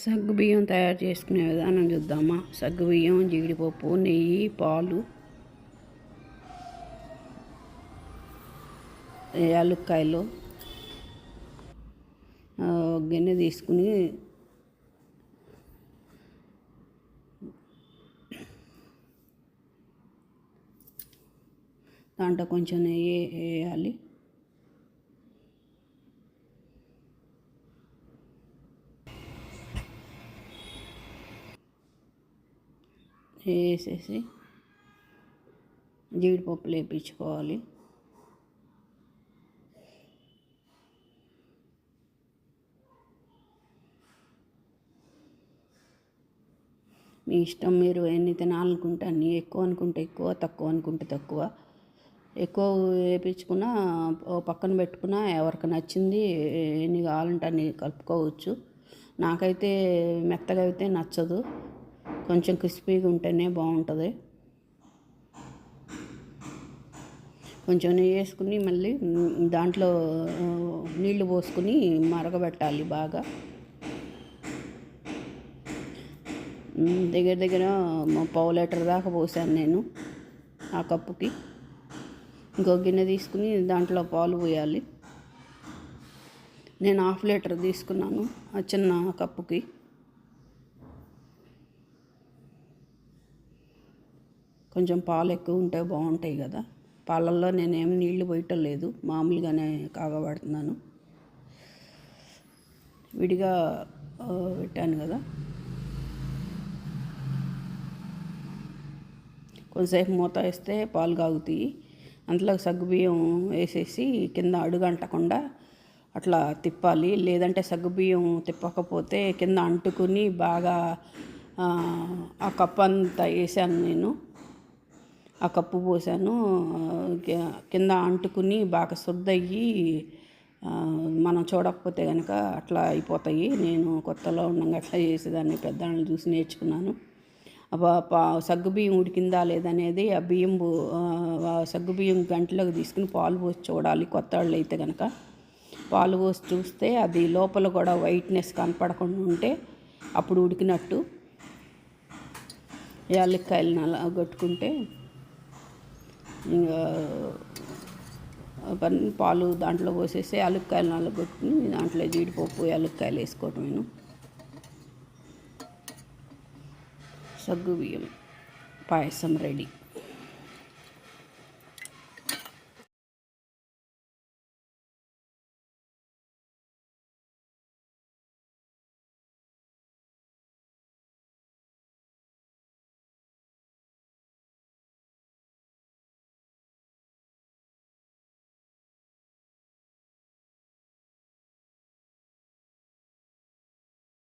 సగ్గుబియ్యం తయారు చేసుకునే విధానం చూద్దామా. సగ్గుబియ్యం, జీడిపప్పు, నెయ్యి, పాలు, యాలుక్కాయలు, గిన్నె తీసుకుని దాంట్లో కొంచెం నెయ్యి వేయాలి. వేసేసి జీడిపప్పులు వేయించుకోవాలి. మీ ఇష్టం, మీరు ఎన్ని తినాలనుకుంటే అన్ని, ఎక్కువ అనుకుంటే ఎక్కువ, తక్కువ అనుకుంటే తక్కువ. ఎక్కువ వేయించుకున్నా పక్కన పెట్టుకున్నా ఎవరికి నచ్చింది ఎన్ని కావాలంటే అన్ని కలుపుకోవచ్చు. నాకైతే మెత్తగా అయితే నచ్చదు, కొంచెం క్రిస్పీగా ఉంటేనే బాగుంటుంది. కొంచెం నెయ్యి వేసుకుని మళ్ళీ దాంట్లో నీళ్లు పోసుకుని మరగబెట్టాలి బాగా. దగ్గర దగ్గర పావు లీటర్ దాకా పోసాను నేను ఆ కప్పుకి. ఇంకో గిన్నె తీసుకుని దాంట్లో పాలు పోయాలి. నేను 1/2 లీటర్ తీసుకున్నాను ఆ చిన్న కప్పుకి. కొంచెం పాలు ఎక్కువ ఉంటే బాగుంటాయి కదా. పాలల్లో నేనేం నీళ్లు పోయటం లేదు, మామూలుగానే కాగబడుతున్నాను. విడిగా పెట్టాను కదా. కొంతసేపు మూత వేస్తే పాలు కాగుతాయి. అంతలో సగ్గుబియ్యం వేసేసి కింద అడుగంటకుండా అట్లా తిప్పాలి. లేదంటే సగ్గుబియ్యం తిప్పకపోతే కింద అంటుకుని బాగా ఆ కప్పు అంతా వేసాను నేను. ఆ కప్పు పోసాను, కింద అంటుకుని బాగా శుద్ధయ్యి మనం చూడకపోతే కనుక అట్లా అయిపోతాయి. నేను కొత్తలో ఉండగా అట్లా చేసేదాన్ని, పెద్దవాళ్ళని చూసి నేర్చుకున్నాను. సగ్గుబియ్యం ఉడికిందా లేదనేది ఆ సగ్గుబియ్యం గంటలోకి తీసుకుని పాలు పోసి చూడాలి. కొత్త వాళ్ళు అయితే కనుక పాలు పోసి చూస్తే అది లోపల కూడా వైట్నెస్ కనపడకుండా ఉంటే అప్పుడు ఉడికినట్టు. యాలక్కాయలు అలా కొట్టుకుంటే ఇంకా పాలు దాంట్లో పోసేసి యాలక్కాయలు నల్లగొట్టుకుని దాంట్లో జీడిపప్పు, యాలక్కాయలు వేసుకోవటం. నేను సగ్గుబియ్యం పాయసం రెడీ.